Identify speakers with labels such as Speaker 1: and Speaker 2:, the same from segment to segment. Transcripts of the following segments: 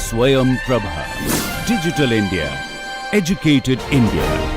Speaker 1: Swayam Prabha. Digital India. Educated India.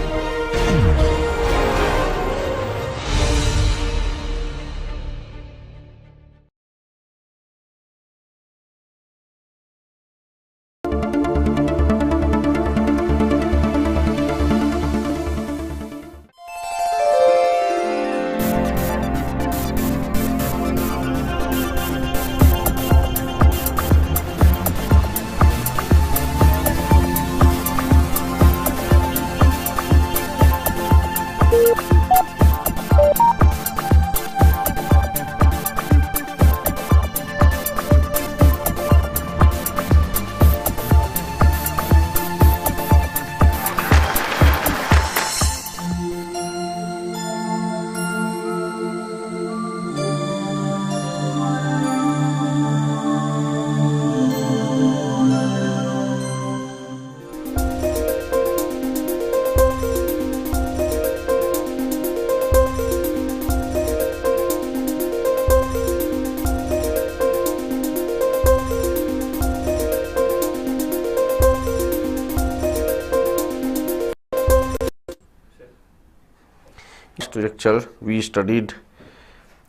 Speaker 2: Lecture we studied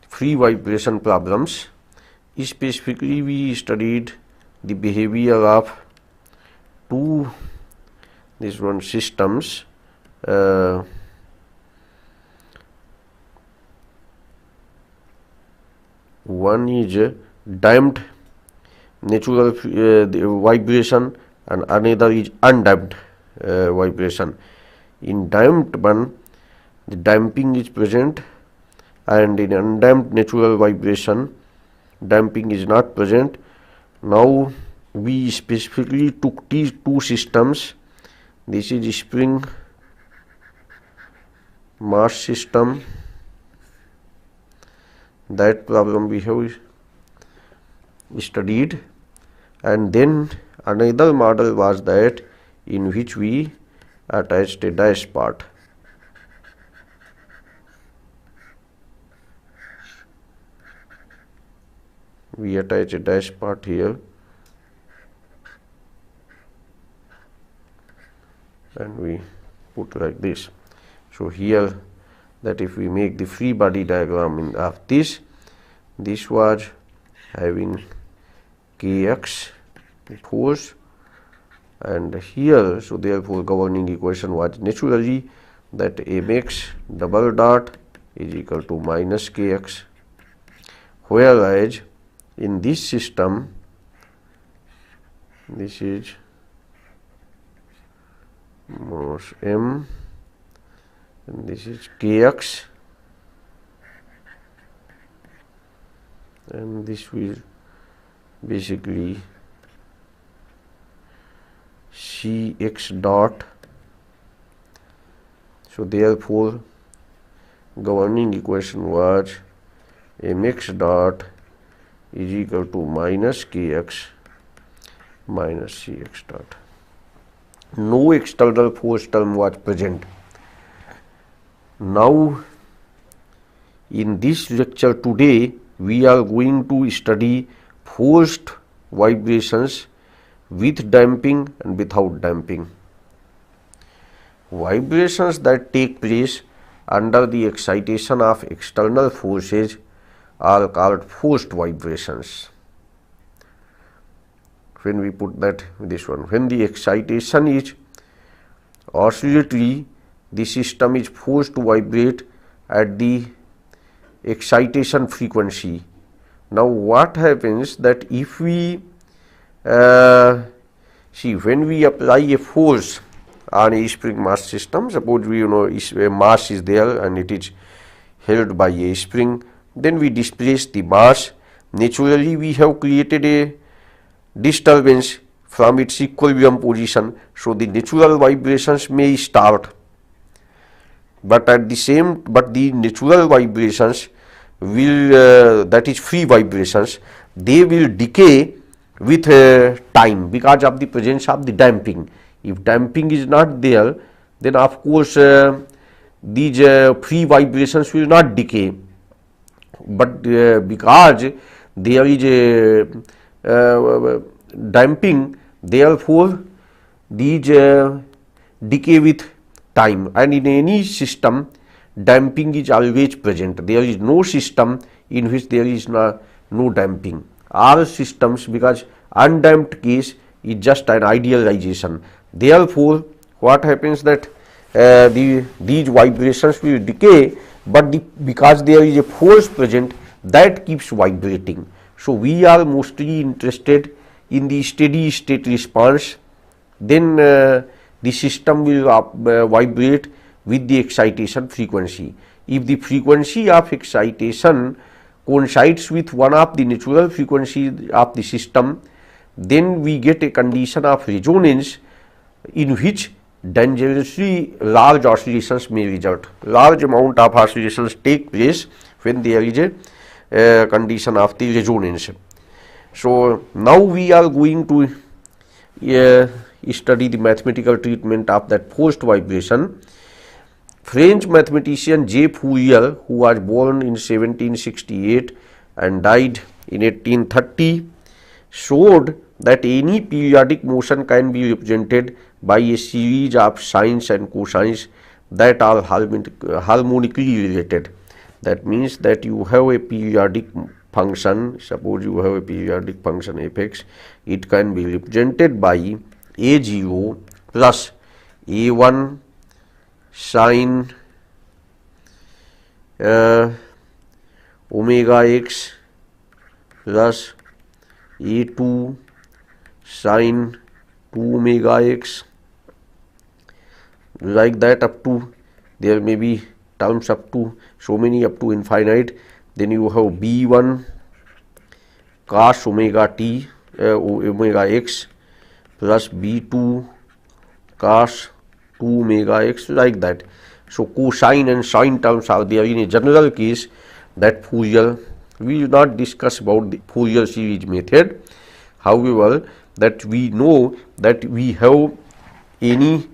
Speaker 2: free vibration problems. Specifically, we studied the behavior of two systems. One is damped natural vibration and another is undamped vibration. In damped one, the damping is present, and in undamped natural vibration, damping is not present. Now we specifically took these two systems. This is spring mass system. That problem we have studied, and then another model was that in which we attached a dash part. We attach a dash part here and we put like this. So here, that if we make the free body diagram of this was having kx force, and here, so therefore governing equation was naturally that mx double dot is equal to minus kx, whereas in this system, this is mass m and this is kx, and this will basically cx dot. So therefore governing equation was mx dot is equal to minus kx minus cx dot. No external force term was present. Now in this lecture today we are going to study forced vibrations with damping and without damping. Vibrations that take place under the excitation of external forces are called forced vibrations. When we put that this one, when the excitation is oscillatory, the system is forced to vibrate at the excitation frequency. Now what happens that if we see, when we apply a force on a spring mass system, suppose we a mass is there and it is held by a spring, then we displace the mass. Naturally we have created a disturbance from its equilibrium position, so the natural vibrations may start, but the natural vibrations will that is free vibrations, they will decay with time because of the presence of the damping. If damping is not there, then of course these free vibrations will not decay. But because there is a damping, Therefore, these decay with time, and in any system damping is always present. There is no system in which there is no damping. All systems, because undamped case is just an idealization. Therefore, what happens that these vibrations will decay, but because there is a force present that keeps vibrating. So we are mostly interested in the steady state response. Then the system will vibrate with the excitation frequency. If the frequency of excitation coincides with one of the natural frequencies of the system, then we get a condition of resonance in which dangerously large oscillations may result. Large amount of oscillations take place when there is a condition of the resonance. So now we are going to study the mathematical treatment of that forced vibration. French mathematician J. Fourier, who was born in 1768 and died in 1830, showed that any periodic motion can be represented by a series of sines and cosines that are harmonically related. That means that you have a periodic function, suppose you have a periodic function f(x), it can be represented by a0 plus a1 sine omega x plus a2 sine 2 omega x, like that up to, there may be terms up to so many up to infinite. Then you have b1 cos omega t omega x plus b2 cos 2 omega x, like that. So cosine and sine terms are there in a general case that Fourier. We will not discuss about the Fourier series method. However, that we know that we have any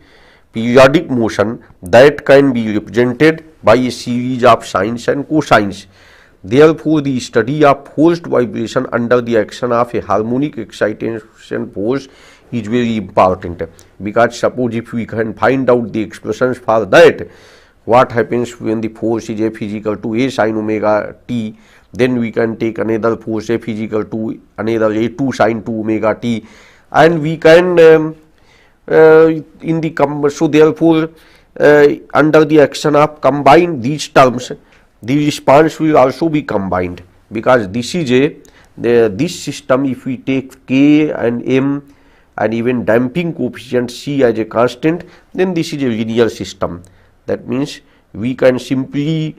Speaker 2: periodic motion that can be represented by a series of sines and cosines. Therefore, the study of forced vibration under the action of a harmonic excitation force is very important, because suppose if we can find out the expressions for that, what happens when the force is F is equal to a sine omega t, then we can take another force F is equal to another a2 sine 2 omega t, and we can in the so therefore under the action of combine these terms, the response will also be combined, because this is this system, if we take k and m and even damping coefficient c as a constant, then this is a linear system. That means we can simply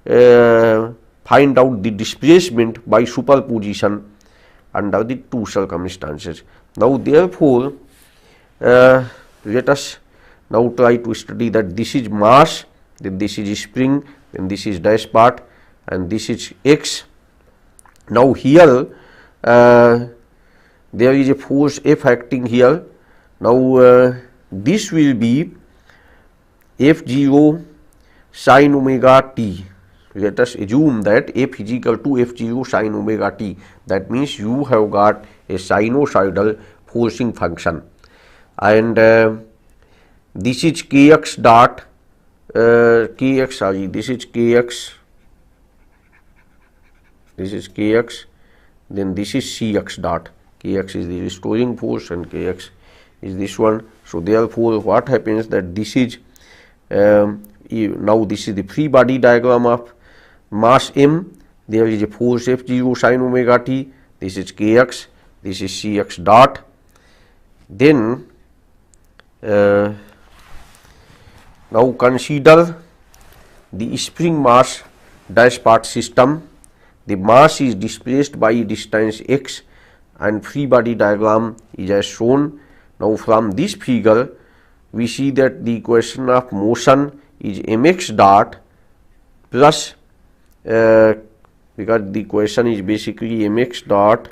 Speaker 2: find out the displacement by superposition under the two circumstances. Now therefore, let us now try to study that this is mass, then this is spring, then this is dash part, and this is x. Now here there is a force F acting here. Now this will be F0 sine omega t. Let us assume that F is equal to F0 sine omega t. That means you have got a sinusoidal forcing function, and this is kx dot this is kx, this is kx, then this is cx dot. Kx is the restoring force and kx is this one. So therefore, what happens that this is now this is the free body diagram of mass m. There is a force F0 sine omega t. This is kx, this is cx dot. Then now consider the spring mass dash part system. The mass is displaced by distance x, and free body diagram is as shown. Now from this figure we see that the equation of motion is mx dot plus because the equation is basically mx dot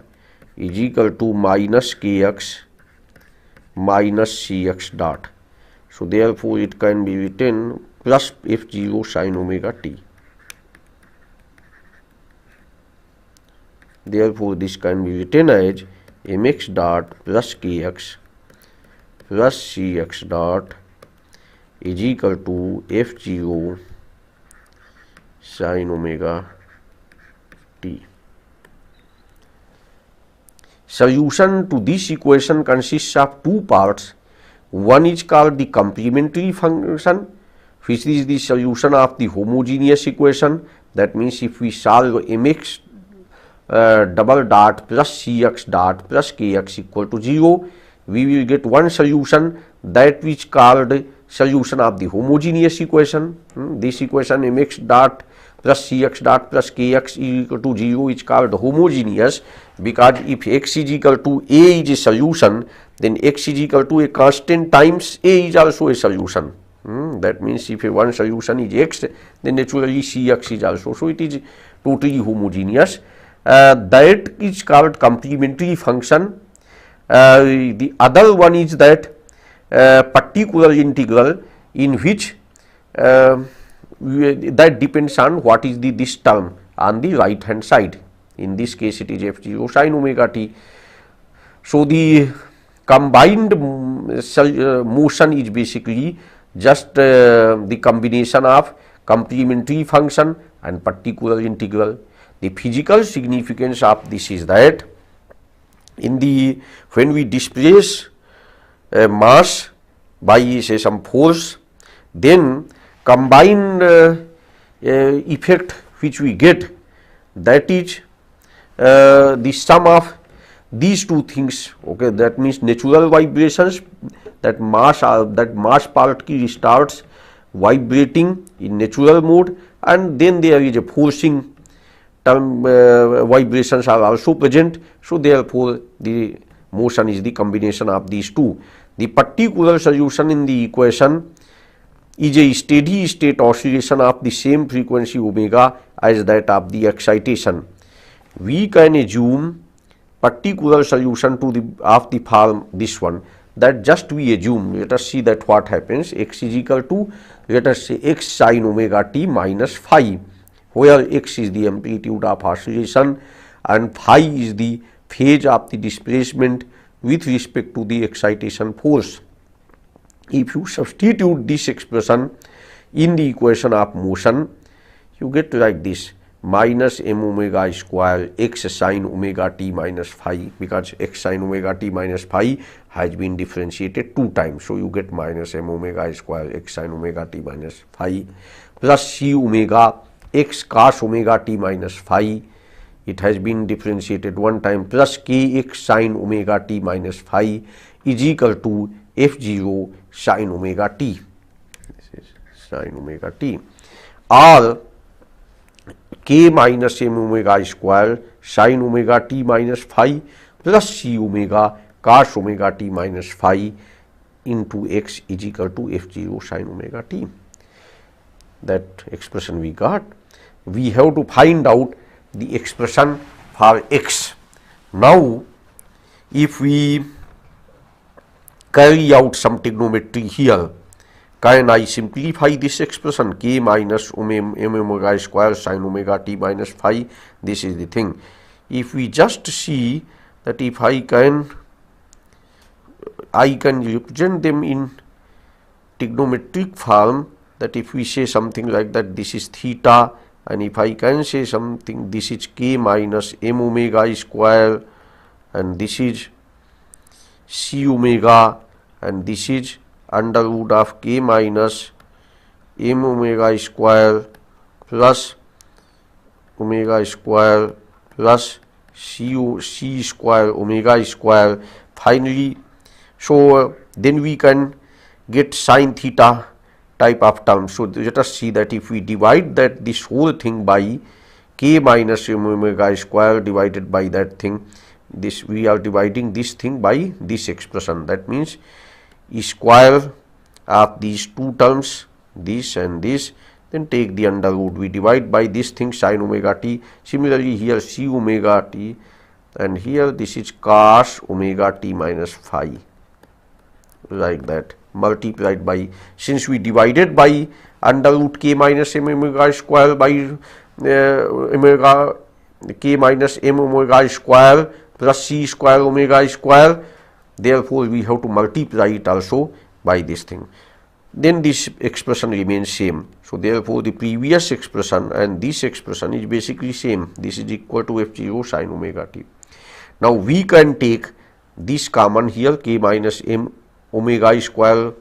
Speaker 2: is equal to minus kx minus cx dot. So therefore it can be written plus f0 sine omega t. Therefore this can be written as mx dot plus kx plus Cx dot is equal to F0 sin omega t. Solution to this equation consists of two parts. One is called the complementary function, which is the solution of the homogeneous equation. That means if we solve mx double dot plus cx dot plus kx equal to 0, we will get one solution, that which called solution of the homogeneous equation. This equation mx dot plus cx dot plus kx equal to 0 is called homogeneous, because if x is equal to a is a solution, then x is equal to a constant times a is also a solution. That means if one solution is x, then naturally cx is also. So it is totally homogeneous. That is called complementary function. The other one is that particular integral, in which that depends on what is this term on the right hand side. In this case it is f0 sin omega t. So the combined motion is basically just the combination of complementary function and particular integral. The physical significance of this is that when we displace mass by say some force, then combined effect which we get, that is the sum of these two things. Okay, that means natural vibrations, that mass particle starts vibrating in natural mode, and then there is a forcing term, vibrations are also present. So therefore the motion is the combination of these two. The particular solution in the equation is a steady state oscillation of the same frequency omega as that of the excitation. We can assume particular solution of the form this one, that just we assume, let us see that what happens. X is equal to, let us say, x sin omega t minus phi, where x is the amplitude of oscillation and phi is the phase of the displacement with respect to the excitation force. If you substitute this expression in the equation of motion, you get like this: minus m omega square x sin omega t minus phi, because x sin omega t minus phi has been differentiated 2 times. So you get minus m omega square x sin omega t minus phi plus c omega x cos omega t minus phi. It has been differentiated 1 time, plus kx sin omega t minus phi is equal to f0 sin omega t. This is sin omega t, or k minus m omega square sin omega t minus phi plus c omega cos omega t minus phi into x is equal to f0 sin omega t. That expression we got. We have to find out the expression for x. Now if we carry out some trigonometry here, can I simplify this expression? K minus m omega square sin omega t minus phi, this is the thing. If we just see that if I can represent them in trigonometric form, that if we say something like that, this is theta, and if I can say something, this is k minus m omega square, and this is c omega, and this is under root of k minus m omega square plus omega square plus c square omega square finally. So then we can get sin theta type of term. So let us see that if we divide that this whole thing by k minus m omega square divided by that thing, this we are dividing this thing by this expression. That means square of these two terms, this and this, then take the under root. We divide by this thing sin omega t. Similarly here c omega t, and here this is cos omega t minus phi, like that, multiplied by, since we divided by under root k minus m omega square by omega k minus m omega square plus c square omega square, therefore we have to multiply it also by this thing. Then this expression remains same. So therefore the previous expression and this expression is basically same. This is equal to f0 sin omega t. Now we can take this common here, k minus m omega square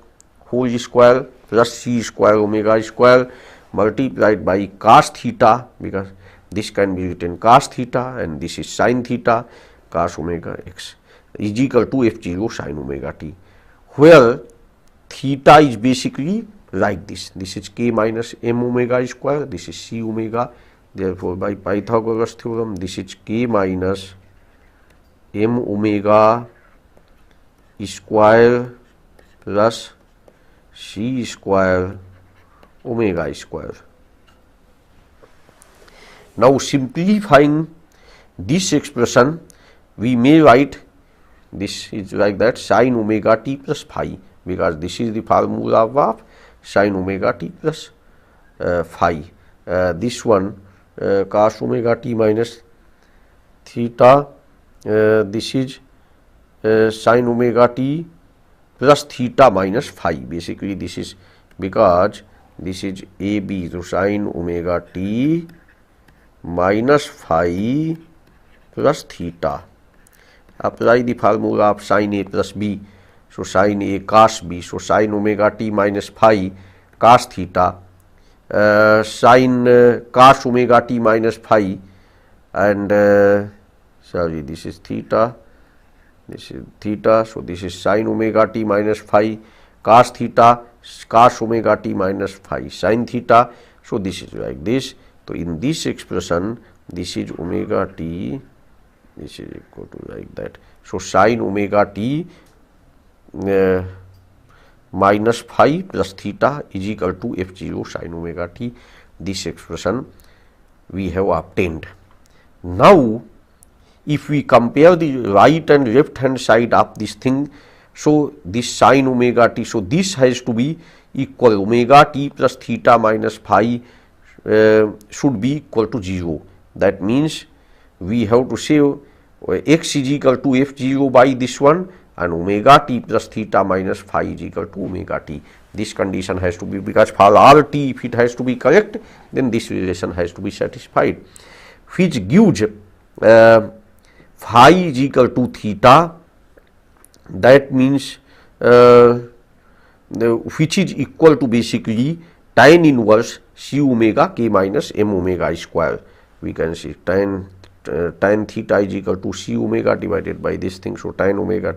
Speaker 2: whole square plus c square omega square multiplied by cos theta, because this can be written cos theta and this is sin theta cos omega x is equal to f0 sin omega t, where theta is basically like this. This is k minus m omega square, this is c omega. Therefore by Pythagoras theorem this is k minus m omega square plus c square omega square. Now simplifying this expression, we may write this is like that, sin omega t plus phi, because this is the formula of sin omega t plus phi. This one cos omega t minus theta, this is sin omega t plus theta minus phi. Basically this is because this is AB, so sin omega t minus phi plus theta. Apply the formula of sin A plus B, so sin A cos B, so sin omega t minus phi cos theta, sin cos omega t minus phi, and sorry, this is theta, this is theta, so this is sin omega t minus phi cos theta cos omega t minus phi sin theta. So this is like this. So in this expression this is omega t, this is equal to like that. So sin omega t minus phi plus theta is equal to f0 sin omega t. This expression we have obtained. Now if we compare the right and left hand side of this thing, so this sin omega t, so this has to be equal, omega t plus theta minus phi should be equal to 0. That means we have to say x is equal to f0 by this one and omega t plus theta minus phi is equal to omega t. This condition has to be, because for all t if it has to be correct, then this relation has to be satisfied, which gives phi is equal to theta. That means which is equal to basically tan inverse c omega k minus m omega square. We can see tan theta is equal to c omega divided by this thing. So tan omega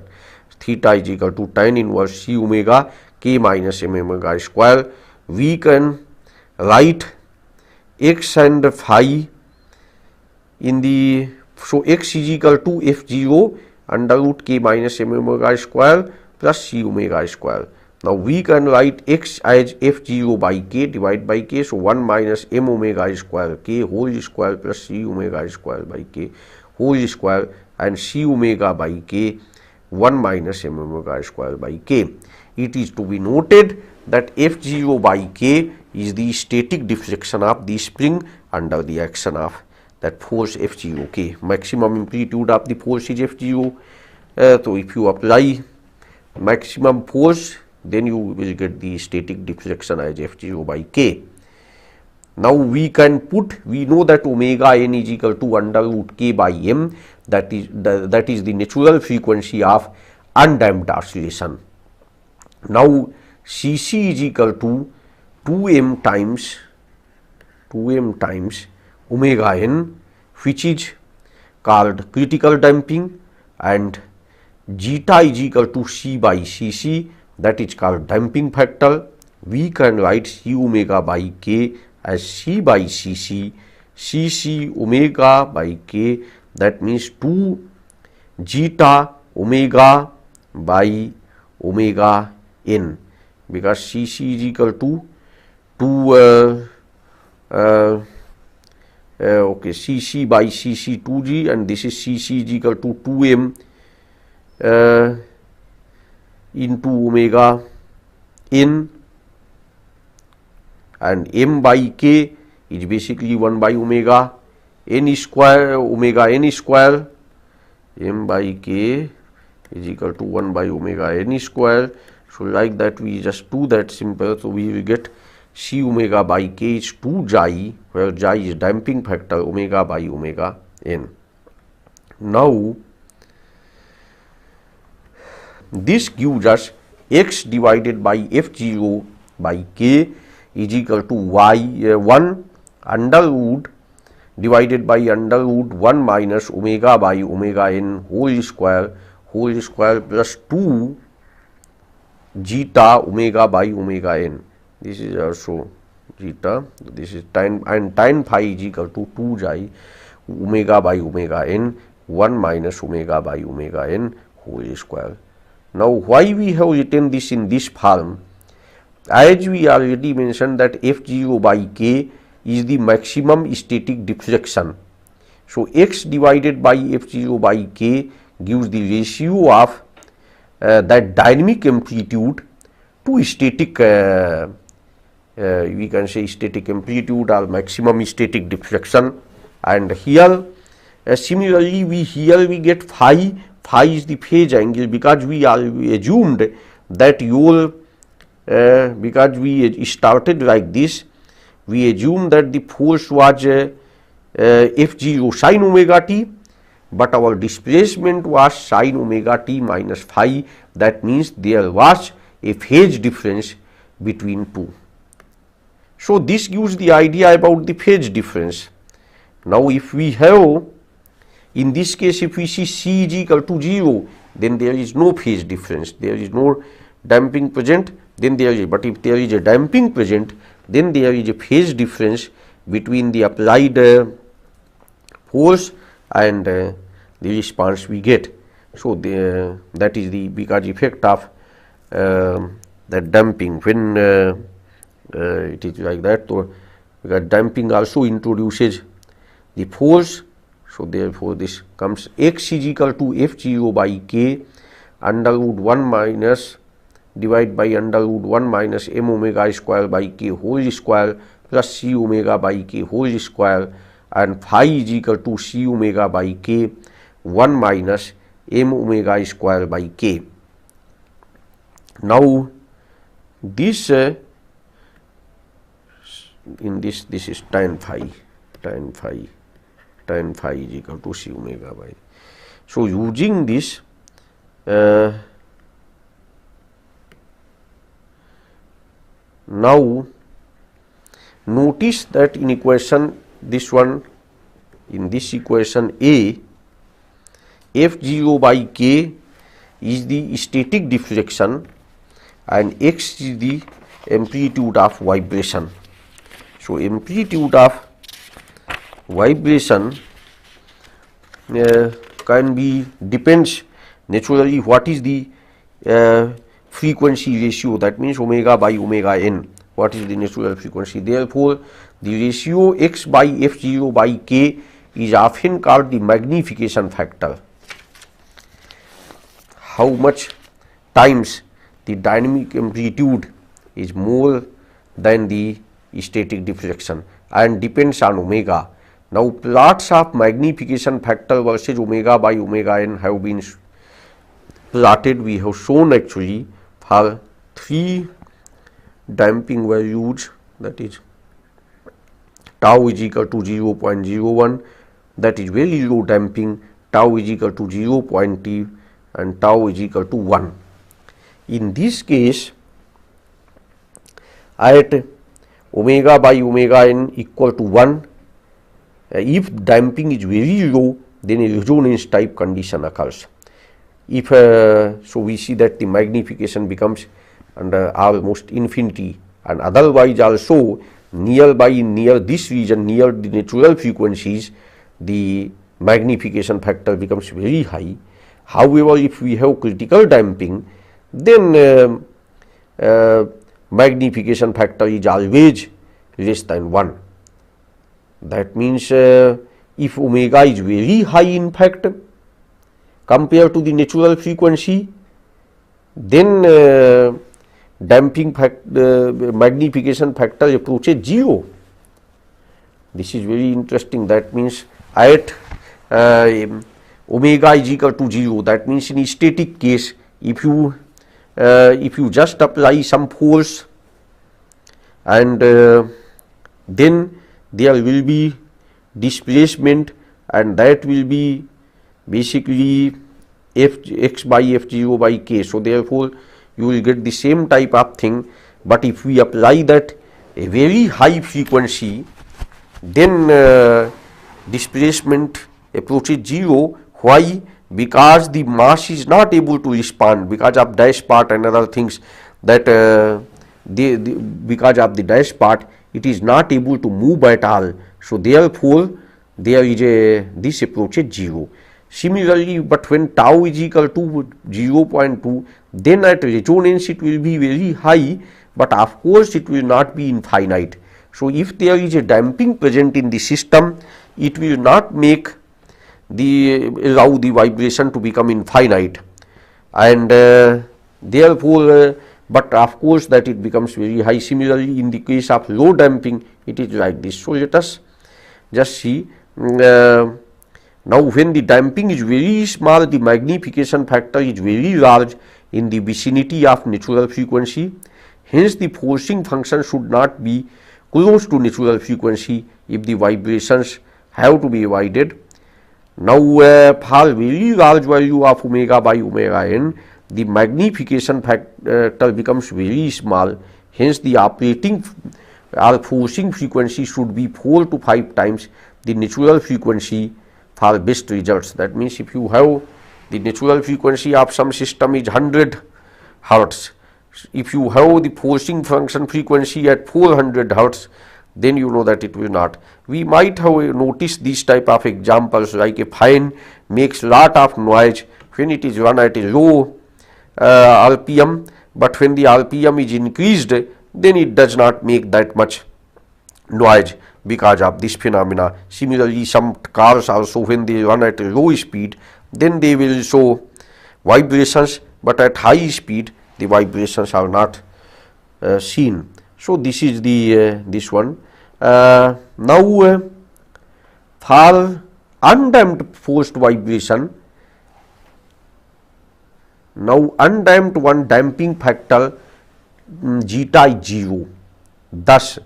Speaker 2: theta is equal to tan inverse c omega k minus m omega square. We can write x and phi in the, so x is equal to f0 under root k minus m omega square plus c omega square. Now we can write x as f0 by k divided by k, so 1 minus m omega square k whole square plus c omega square by k whole square, and c omega by k 1 minus m omega square by k. It is to be noted that f0 by k is the static deflection of the spring under the action of that force f0 k. Maximum amplitude of the force is f0. So if you apply maximum force, then you will get the static deflection as f0 by k. Now we can put, we know that omega n is equal to under root k by m, that is the natural frequency of undamped oscillation. Now cc is equal to 2m times omega n, which is called critical damping, and zeta is equal to c by cc, that is called damping factor. We can write c omega by k as c by cc, cc omega by k, that means 2 zeta omega by omega n, because cc is equal to 2 okay, cc by cc 2g, and this is cc is equal to 2m into omega n, and m by k is basically 1 by omega n square, omega n square, m by k is equal to 1 by omega n square. So like that we just do that simple. So we will get C omega by k is 2 xi, where xi is damping factor, omega by omega n. Now this gives us x divided by f0 by k is equal to y 1 under root divided by under root 1 minus omega by omega n whole square plus 2 zeta omega by omega n. This is also zeta. This is tan, and tan phi is equal to 2 xi omega by omega n 1 minus omega by omega n whole square. Now why we have written this in this form? As we already mentioned that f0 by k is the maximum static deflection. So x divided by f0 by k gives the ratio of that dynamic amplitude to static, we can say static amplitude or maximum static deflection. And here similarly we get phi. Phi is the phase angle, because we assumed that your because we started like this, we assume that the force was f0 sin omega t, but our displacement was sin omega t minus phi. That means there was a phase difference between two. So this gives the idea about the phase difference. Now if we have, in this case, if we see C is equal to 0, then there is no phase difference, there is no damping present, then there is, but if there is a damping present, then there is a phase difference between the applied force and the response we get. So that is the because effect of that damping when it is like that. So because damping also introduces the force. So therefore this comes x is equal to f0 by k under root 1 minus divided by under root 1 minus m omega square by k whole square plus c omega by k whole square, and phi is equal to c omega by k 1 minus m omega square by k. Now this in this is tan phi is equal to c omega by. So using this now notice that in equation this one, in this equation A, f0 by k is the static deflection and x is the amplitude of vibration. So amplitude of vibration can be depends naturally what is the frequency ratio, that means omega by omega n, what is the natural frequency. Therefore the ratio x by f0 by k is often called the magnification factor. How much times the dynamic amplitude is more than the static deflection and depends on omega. Now plots of magnification factor versus omega by omega n have been plotted. We have shown actually for 3 damping values, that is tau is equal to 0.01, that is very low damping, tau is equal to 0.2 and tau is equal to 1. In this case, at omega by omega n equal to 1, if damping is very low, then a resonance type condition occurs. If so we see that the magnification becomes under almost infinity, and otherwise also near this region, near the natural frequencies, the magnification factor becomes very high. However, if we have critical damping, then magnification factor is always less than 1. That means if omega is very high in fact compared to the natural frequency, then damping magnification factor approaches 0. This is very interesting. That means at omega is equal to 0, that means in static case, if you just apply some force and then there will be displacement, and that will be basically x by f0 by k. So therefore you will get the same type of thing, but if we apply that a very high frequency, then displacement approaches 0. Why? Because the mass is not able to respond because of dash part and other things, that because of the dash part it is not able to move at all. So therefore there is this approaches 0. Similarly, but when tau is equal to 0.2, then at resonance it will be very high, but of course it will not be infinite. So if there is a damping present in the system, it will not allow the vibration to become infinite, and therefore but of course that it becomes very high. Similarly, in the case of low damping, it is like this. So let us just see. Now when the damping is very small, the magnification factor is very large in the vicinity of natural frequency. Hence the forcing function should not be close to natural frequency if the vibrations have to be avoided. Now for very large value of omega by omega n, the magnification factor becomes very small. Hence the operating or forcing frequency should be 4 to 5 times the natural frequency for best results. That means if you have the natural frequency of some system is 100 hertz, if you have the forcing function frequency at 400 hertz, then you know that it will not. We might have noticed these type of examples, like a fan makes lot of noise when it is run at a low RPM, but when the RPM is increased, then it does not make that much noise because of this phenomena. Similarly, some cars also, when they run at a low speed, then they will show vibrations, but at high speed the vibrations are not seen. So this is the this one. Now for undamped forced vibration, now undamped one damping factor zeta is 0. Thus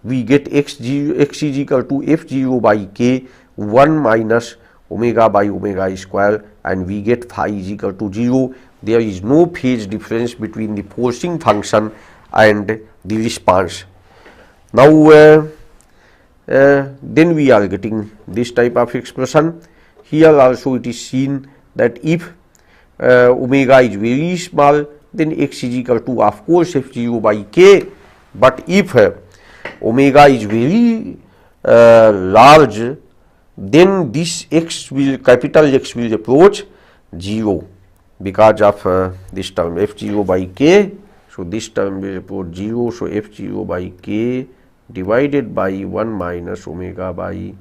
Speaker 2: we get x is equal to f0 by k 1 minus omega by omega square, and we get phi is equal to 0. There is no phase difference between the forcing function and the response. Now then we are getting this type of expression. Here also it is seen that if omega is very small, then x is equal to of course f0 by k, but if omega is very large, then this x will, capital X will approach 0 because of this term f0 by k. So this term will approach 0. So f0 by k divided by 1 minus omega by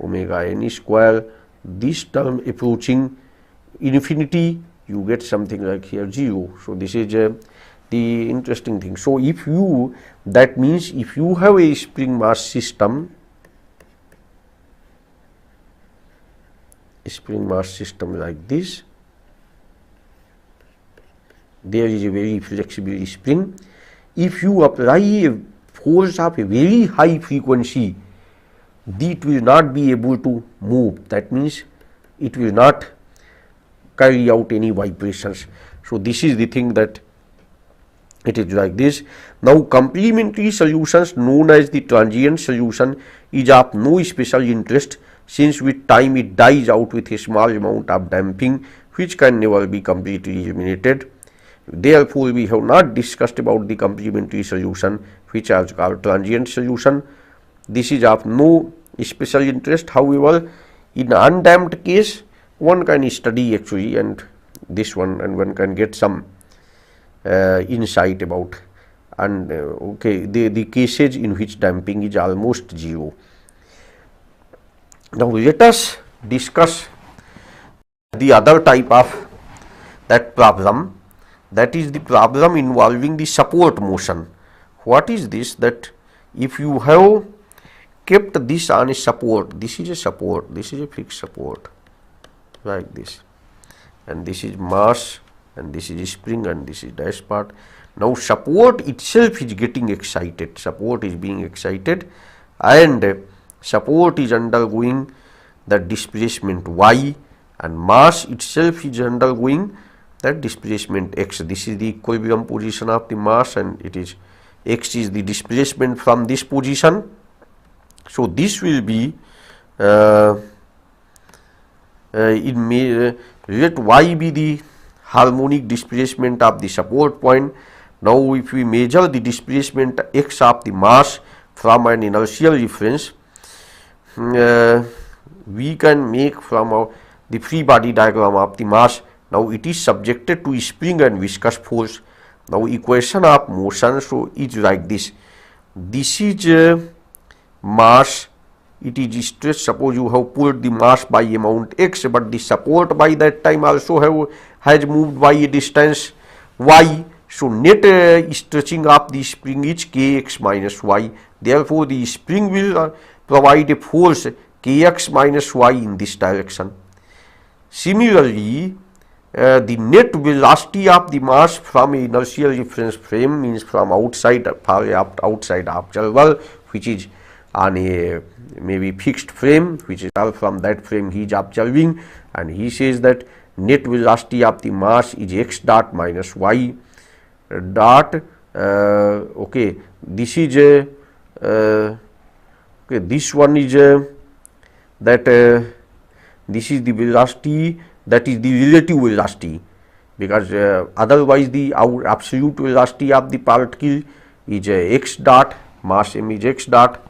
Speaker 2: omega n square, this term approaching infinity, you get something like here 0. So this is the interesting thing. So if you, that means if you have a spring mass system, like this, there is a very flexible spring. If you apply a force of a very high frequency, it will not be able to move. That means it will not carry out any vibrations. So this is the thing, that it is like this. Now complementary solutions known as the transient solution is of no special interest, since with time it dies out with a small amount of damping which can never be completely eliminated. Therefore we have not discussed about the complementary solution, which is called transient solution. This is of no special interest. However, in undamped case one can study actually and this one, and one can get some insight about and the cases in which damping is almost 0. Now let us discuss the other type of that problem, that is the problem involving the support motion. What is this? That if you have kept this on a support, this is a support, this is a fixed support, like this, and this is mass, and this is spring, and this is dash part. Now support itself is getting excited, support is being excited, and support is undergoing the displacement y, and mass itself is undergoing that displacement x. This is the equilibrium position of the mass, and it is x is the displacement from this position. So this will be let y be the harmonic displacement of the support point. Now if we measure the displacement x of the mass from an inertial reference, we can make from the free body diagram of the mass. Now it is subjected to spring and viscous force. Now equation of motion, so is like this. This is mass, it is stress. Suppose you have pulled the mass by amount x, but the support by that time also has moved by a distance y. So net stretching of the spring is kx minus y. Therefore the spring will provide a force kx minus y in this direction. Similarly, the net velocity of the mass from an inertial reference frame, means from outside outside observer, which is on a maybe fixed frame, which is all from that frame he is observing, and he says that net velocity of the mass is x dot minus y dot. Okay, this is okay, this one is that this is the velocity, that is the relative velocity, because otherwise the absolute velocity of the particle is x dot, mass m is x dot.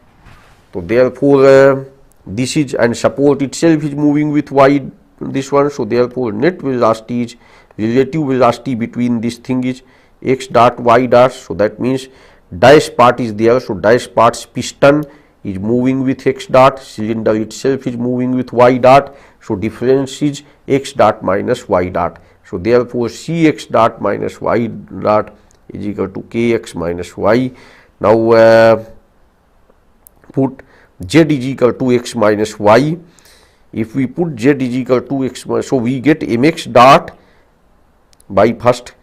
Speaker 2: So therefore this is, and support itself is moving with y, this one. So therefore net velocity is relative velocity between this thing is x dot y dot. So that means dash part is there, so dash part's piston is moving with x dot, cylinder itself is moving with y dot. So difference is x dot minus y dot. So therefore cx dot minus y dot is equal to kx minus y. Now put z is equal to x minus y. If we put z is equal to x minus, so we get mx dot by first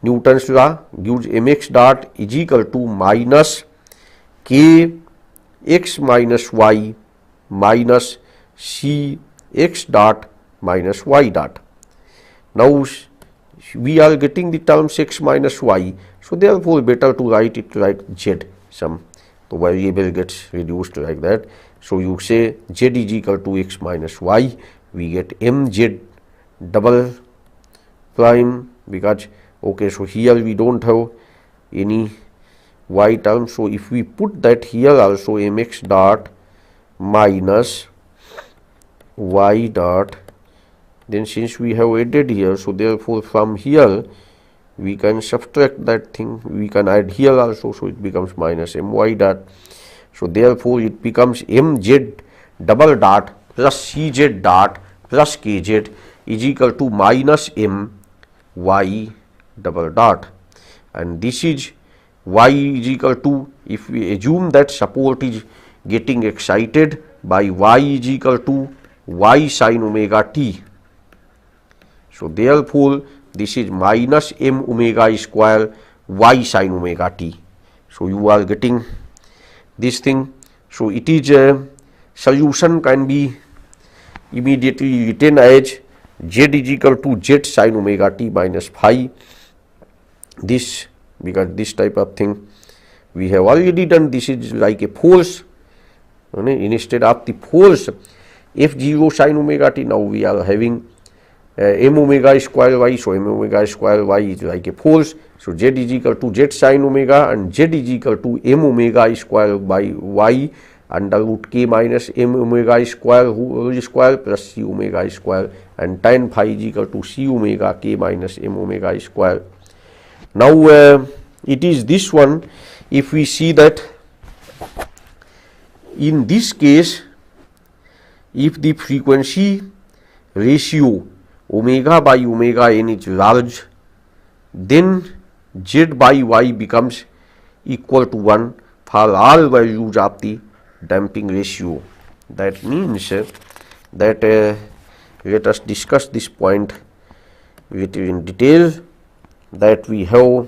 Speaker 2: Newton's law gives mx dot is equal to minus k x minus y minus c x dot minus y dot. Now we are getting the terms x minus y, so therefore better to write it like z, some the variable gets reduced like that. So you say z is equal to x minus y, we get mz double prime, because okay, so here we don't have any y term. So if we put that here also mx dot minus y dot, then since we have added here, so therefore from here we can subtract that thing, we can add here also, so it becomes minus my dot. So therefore it becomes mz double dot plus cz dot plus kz is equal to minus my double dot, and this is y is equal to, if we assume that support is getting excited by y is equal to y sin omega t. So therefore this is minus m omega square y sin omega t. So you are getting this thing. So it is a solution can be immediately written as z is equal to z sin omega t minus phi. This, because this type of thing we have already done, this is like a force, instead of the force f0 sin omega t, now we are having m omega square y. So m omega square y is like a force, so z is equal to z sin omega, and z is equal to m omega square by y under root k minus m omega square whole square plus c omega square, and tan phi is equal to c omega k minus m omega square. Now it is this one. If we see that in this case, if the frequency ratio omega by omega n is large, then z by y becomes equal to 1 for all values of the damping ratio. That means that let us discuss this point little in detail, that we have,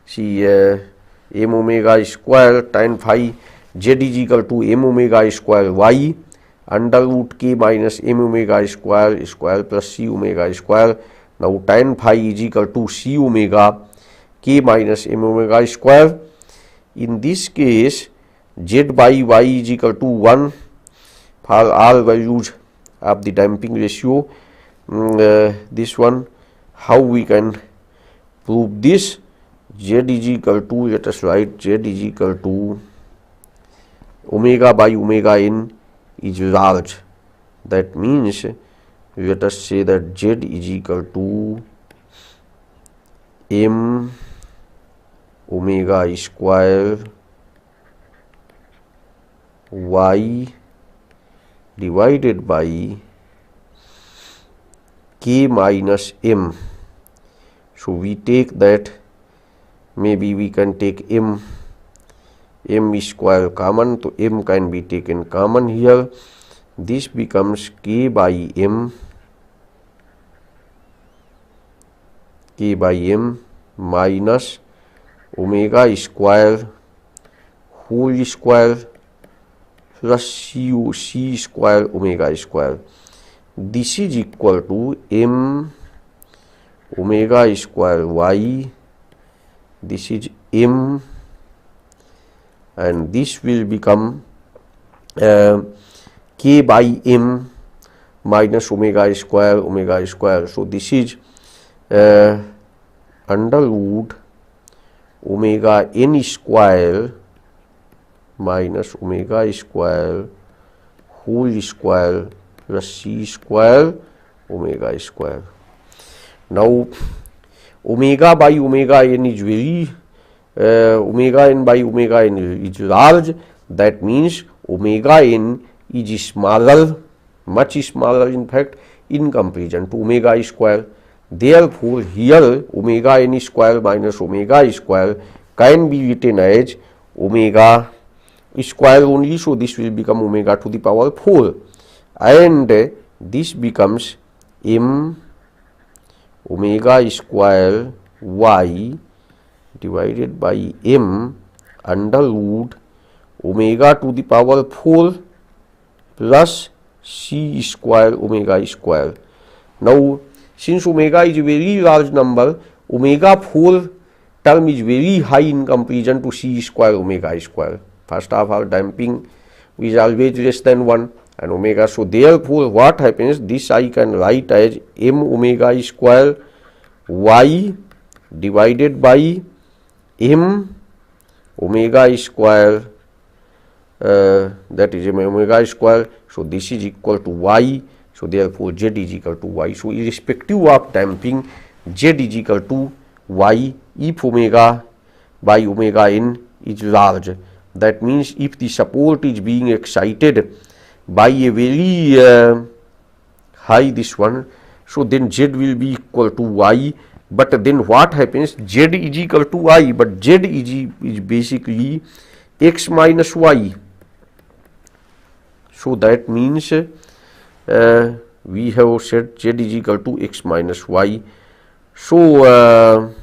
Speaker 2: see, m omega square tan phi z is equal to m omega square y under root k minus m omega square plus c omega square. Now tan phi is equal to c omega k minus m omega square. In this case, z by y is equal to 1 for all values of the damping ratio. This one, how we can prove this? Z is equal to, let us write, z is equal to omega by omega n is large. That means, let us say that z is equal to m omega square y divided by k minus m. So we take that, maybe we can take m square common, so m can be taken common here. This becomes k by m minus omega square whole square plus c square omega square. This is equal to m omega square y, this is m, and this will become k by m minus omega square. So this is under root omega n square minus omega square whole square plus c square omega square. Now omega by omega n is very omega n by omega n is large. That means omega n is smaller, much smaller in fact, in comparison to omega square. Therefore here omega n square minus omega square can be written as omega square only, so this will become omega to the power 4, and this becomes m omega square y divided by m under root omega to the power 4 plus c square omega square. Now since omega is a very large number, omega 4 term is very high in comparison to c square omega square. First of all, damping is always less than 1 and omega. So therefore what happens, this I can write as m omega square y divided by m omega square, that is m omega square. So this is equal to y. So therefore z is equal to y. So irrespective of damping, z is equal to y if omega by omega n is large. That means if the support is being excited by a very high this one, so then z will be equal to y. But then what happens, z is equal to y, but z is basically x minus y. So that means we have said z is equal to x minus y. So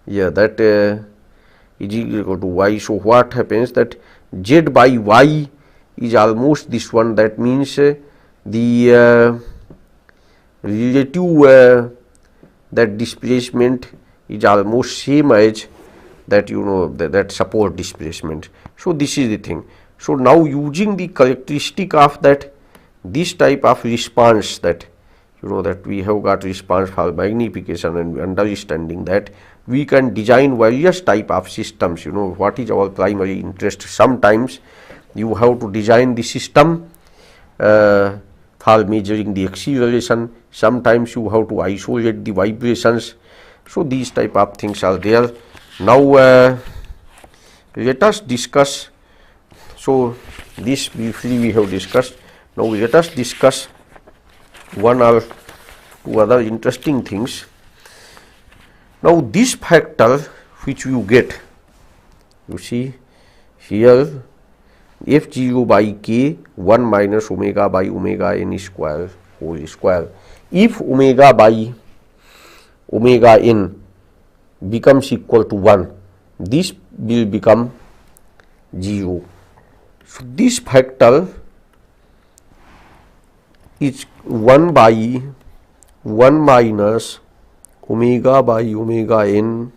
Speaker 2: yeah, that is equal to y. So what happens, that z by y is almost this one. That means the relative that displacement is almost same as that, you know, that support displacement. So this is the thing. So now using the characteristic of that, this type of response, that you know that we have got response for magnification, and understanding that we can design various type of systems. You know what is our primary interest. Sometimes you have to design the system for measuring the acceleration. Sometimes you have to isolate the vibrations. So these type of things are there. Now let us discuss. So this briefly we have discussed. Now let us discuss one or two other interesting things. Now this factor which you get, you see here, f0 by k 1 minus omega by omega n square whole square. If omega by omega n becomes equal to 1, this will become 0. So this factor is 1 by 1 minus omega by omega n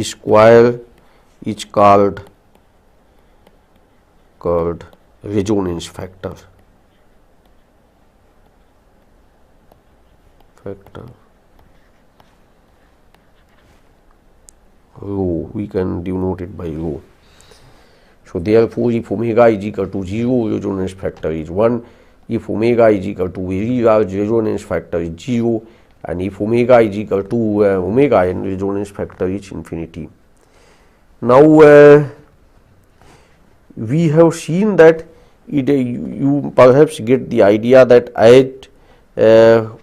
Speaker 2: square is called resonance factor. Rho, we can denote it by rho. So therefore, if omega is equal to 0, resonance factor is 1. If omega is equal to very large, resonance factor is 0. And if omega is equal to omega n, resonance factor is infinity. Now we have seen that you perhaps get the idea that at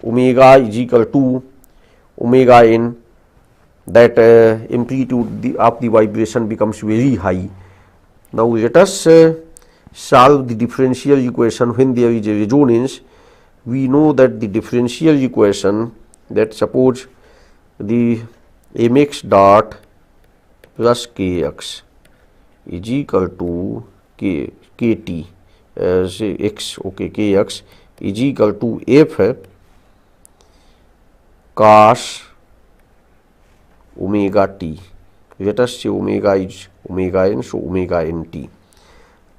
Speaker 2: omega is equal to omega n, that amplitude of the vibration becomes very high. Now let us solve the differential equation when there is a resonance. We know that the differential equation, that suppose the mx dot plus kx is equal to kt, say x, okay, kx is equal to f cos omega t. Let us say omega is omega n, so omega nt,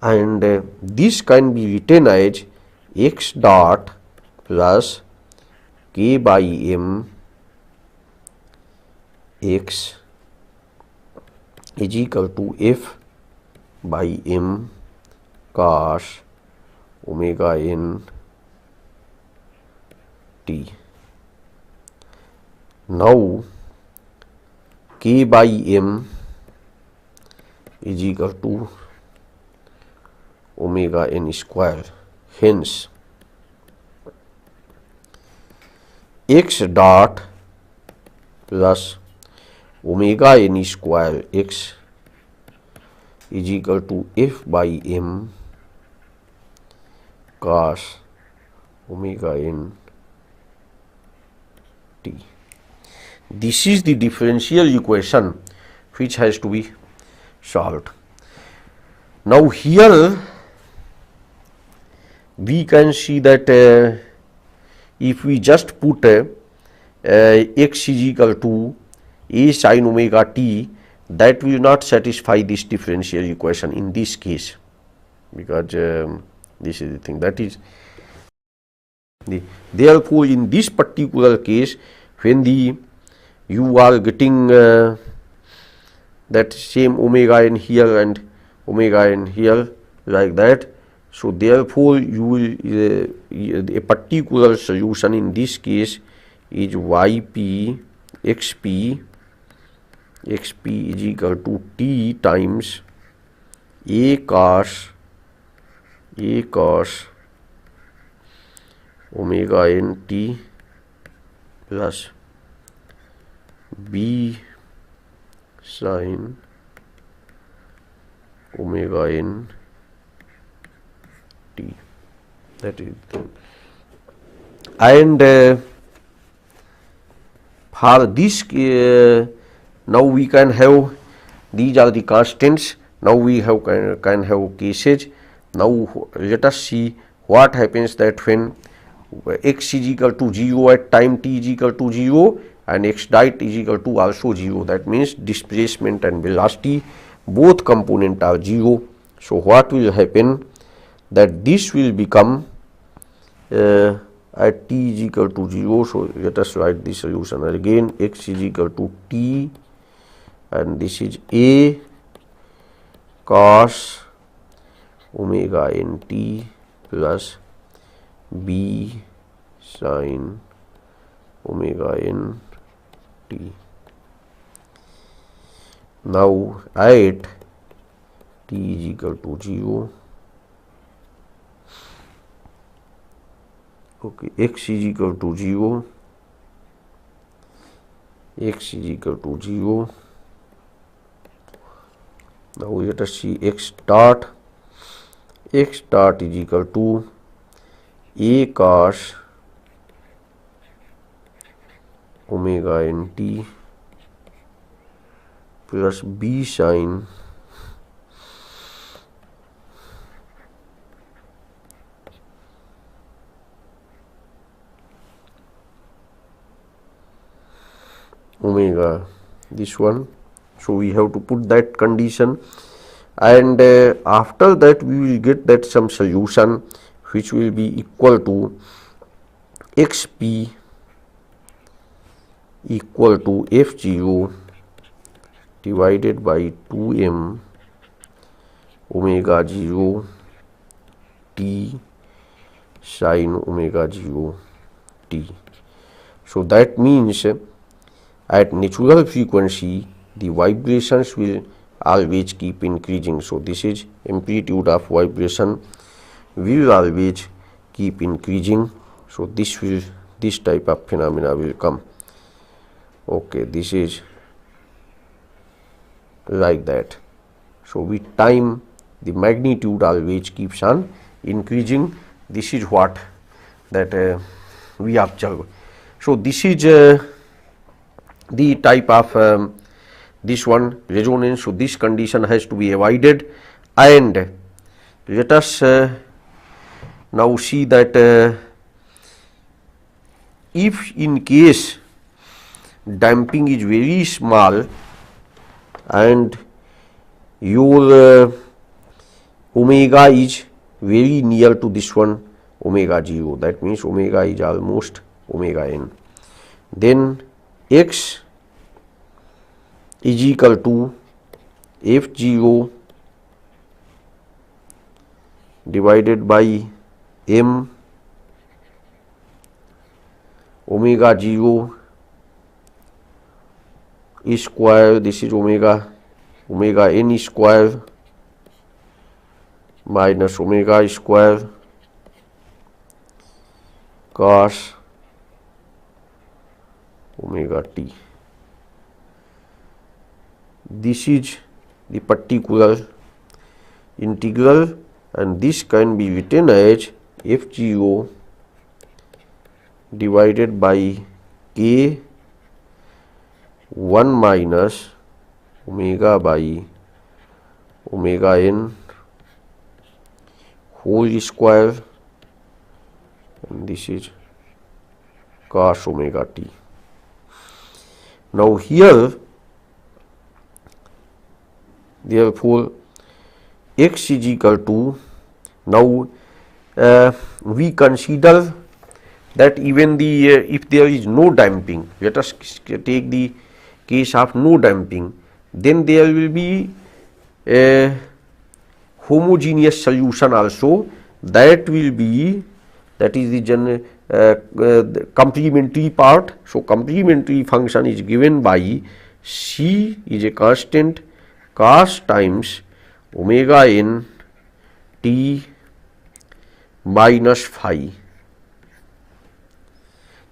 Speaker 2: and this can be written as x dot plus k by m x is equal to f by m cos omega n t. Now k by m is equal to omega n square. Hence, x dot plus omega n square x is equal to f by m cos omega n t. This is the differential equation which has to be solved. Now here we can see that if we just put x is equal to a sin omega t, that will not satisfy this differential equation in this case, because this is the thing, that is therefore in this particular case, when you are getting that same omega n here and omega n here like that, so therefore you will a particular solution in this case is yp xp is equal to t times a cos omega n t plus b sin omega n t. That is the thing. And for this now we can have, these are the constants. Now we have can have cases. Now let us see what happens that when x is equal to 0 at time t is equal to 0 and x dot is equal to also 0. That means displacement and velocity, both components are 0. So what will happen, that this will become at t is equal to 0. So let us write the solution again. X is equal to t and this is a cos omega n t plus b sin omega n t. Now at t is equal to 0, okay, x is equal to 0, x is equal to 0, Now let us see x dot. X dot is equal to a cos omega nt plus b sin omega, this one. So we have to put that condition, and after that we will get that some solution which will be equal to xp equal to f0 divided by 2m omega 0 t sin omega 0 t. So that means at natural frequency the vibrations will always keep increasing. So this is amplitude of vibration will always keep increasing. So this type of phenomena will come. Okay, this is like that. So with time the magnitude always keeps on increasing. This is what that we observe. So this is the type of this one resonance. So this condition has to be avoided, and let us now see that if in case damping is very small and your omega is very near to this one omega 0, that means omega is almost omega n, then x is equal to f0 divided by m omega 0 square, this is omega n square minus omega square cos omega t. This is the particular integral, and this can be written as f0 divided by k 1 minus omega by omega n whole square, and this is cos omega t. Now here therefore x is equal to, now we consider that even the if there is no damping, let us take the case of no damping, then there will be a homogeneous solution also, that will be, that is the complementary part. So complementary function is given by c is a constant cos times omega n t minus phi,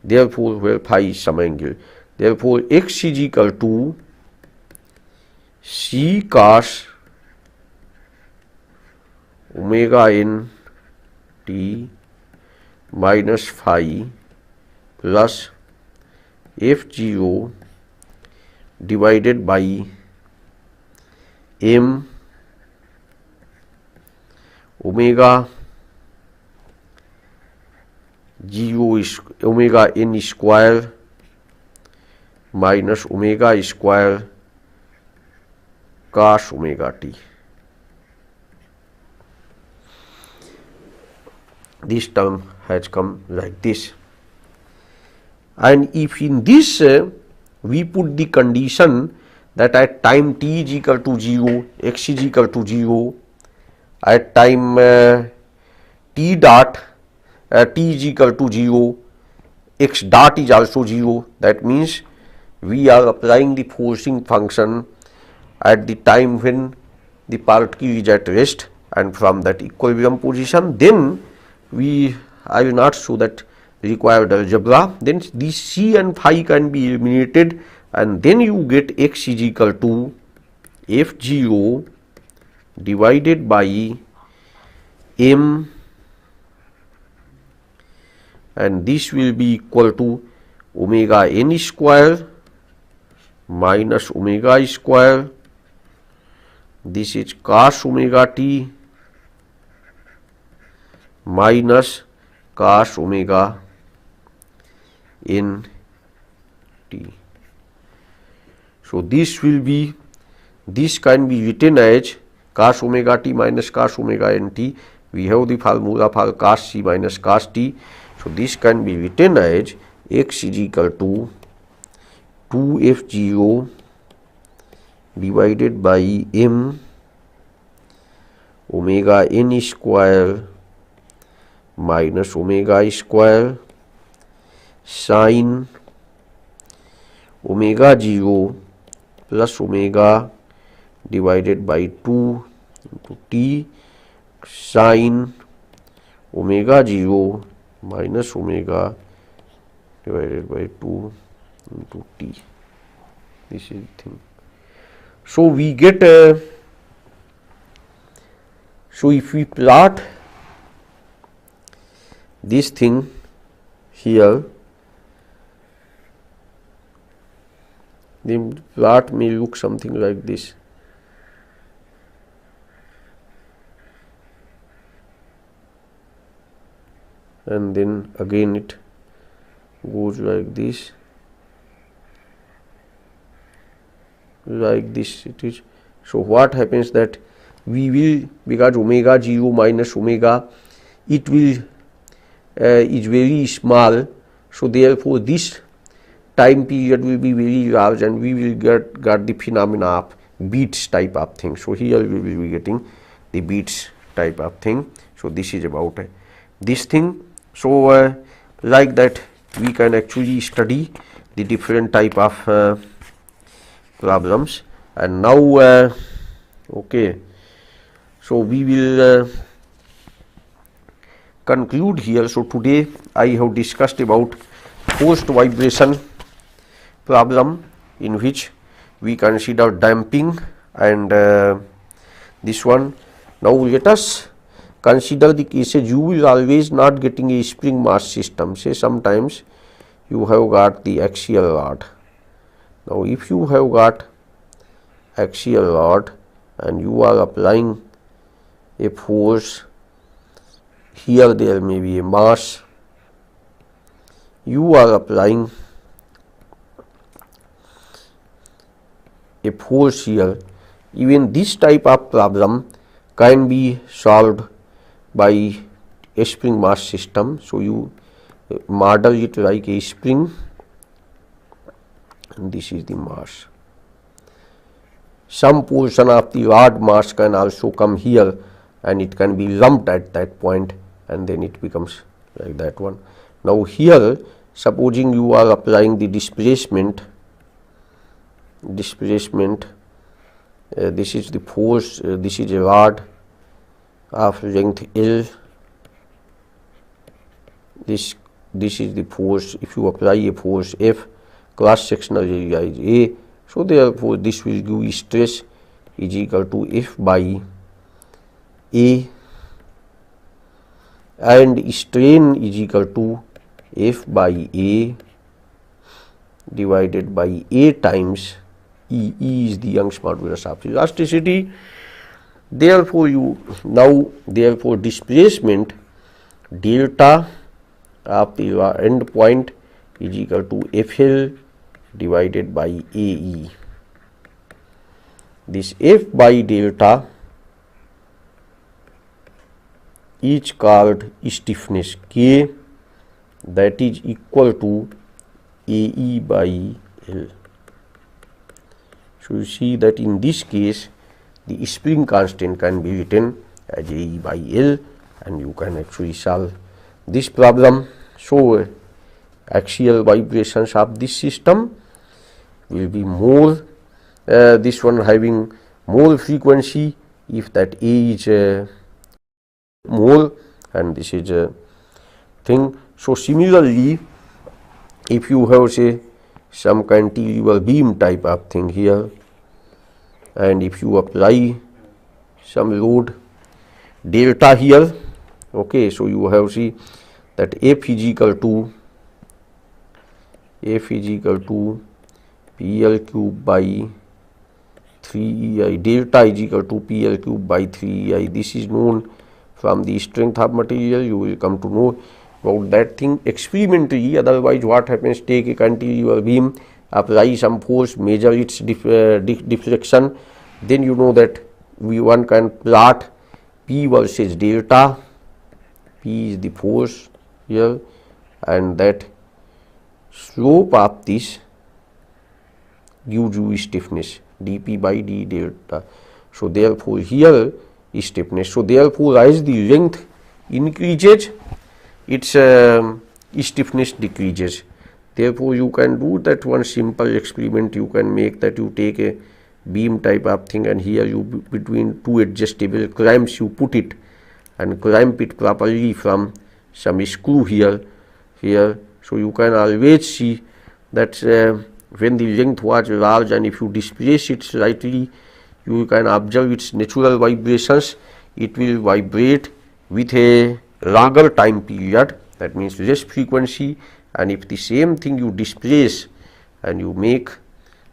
Speaker 2: therefore where phi is some angle, therefore x is equal to c cos omega n t minus phi plus f0 divided by m omega 0 is omega n square minus omega square cos omega t. This term has come like this, and if in this we put the condition that at time t is equal to 0, x is equal to 0, at time t dot t is equal to 0, x dot is also 0, that means we are applying the forcing function at the time when the particle is at rest, and from that equilibrium position, then I will not show that required algebra, then these c and phi can be eliminated, and then you get x is equal to f0 divided by m, and this will be equal to omega n square minus omega square. This is cos omega t minus cos omega n t. So this can be written as cos omega t minus cos omega n t. We have the formula for cos c minus cos t. So this can be written as x is equal to 2f0 divided by m omega n square minus omega square sin omega 0 plus omega divided by 2 into t sin omega 0 minus omega divided by 2 into t. This is the thing. So we get so if we plot this thing here, the plot may look something like this. And then again it goes like this, it is. So what happens that we will, because omega 0 minus omega, it will is very small, so therefore this time period will be very large and we will get the phenomena of beats type of thing. So here we will be getting the beats type of thing. So this is about this thing. So like that we can actually study the different type of problems. And now okay, so we will conclude here. So today I have discussed about forced vibration problem, in which we consider damping and this one. Now let us consider the cases you will always not getting a spring mass system. Say sometimes you have got the axial rod. Now if you have got axial rod and you are applying a force, here there may be a mass, you are applying a force here. Even this type of problem can be solved by a spring mass system. So you model it like a spring, and this is the mass. Some portion of the rod mass can also come here and it can be lumped at that point, and then it becomes like that one. Now here, supposing you are applying the displacement, this is the force, this is a rod of length L, this is the force. If you apply a force F, cross sectional area is A, so therefore this will give stress is equal to F by A, and strain is equal to F by A divided by A times E. E is the Young's modulus of elasticity. Therefore therefore displacement delta of the end point is equal to FL divided by AE. This F by delta is called stiffness K, that is equal to AE by L. So you see that in this case the spring constant can be written as AE by L, and you can actually solve this problem. So axial vibrations of this system will be more, this one having more frequency if that A is more, and this is a thing. So similarly, if you have say some cantilever beam type of thing here, and if you apply some load delta here. Okay, so you have see that F is equal to PL cube by 3EI, delta is equal to PL cube by 3EI. This is known from the strength of material. You will come to know about that thing experimentally. Otherwise, what happens, take a cantilever beam, apply some force, measure its deflection, then you know that one can plot P versus delta. P is the force here, and that slope of this gives you stiffness, dP by d delta. So therefore here is stiffness. So therefore as the length increases, its stiffness decreases. Therefore you can do that one simple experiment you can make, that you take a beam type of thing, and here you between two adjustable clamps you put it and clamp it properly from some screw here. So you can always see that when the length was large, and if you displace it slightly, you can observe its natural vibrations. It will vibrate with a longer time period, that means less frequency. And if the same thing you displace and you make,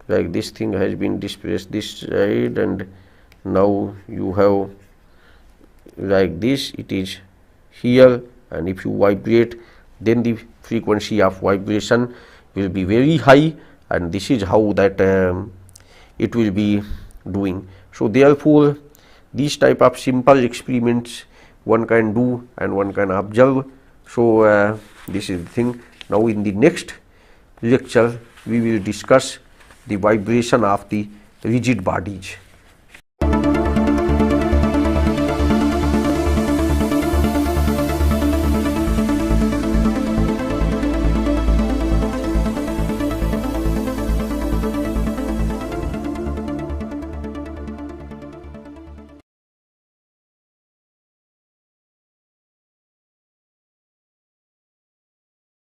Speaker 2: like this thing has been displaced this side, and now you have like this, it is here, and if you vibrate, then the frequency of vibration will be very high, and this is how that it will be doing. So therefore these type of simple experiments one can do and one can observe. So this is the thing. Now in the next lecture we will discuss the vibration of the rigid bodies.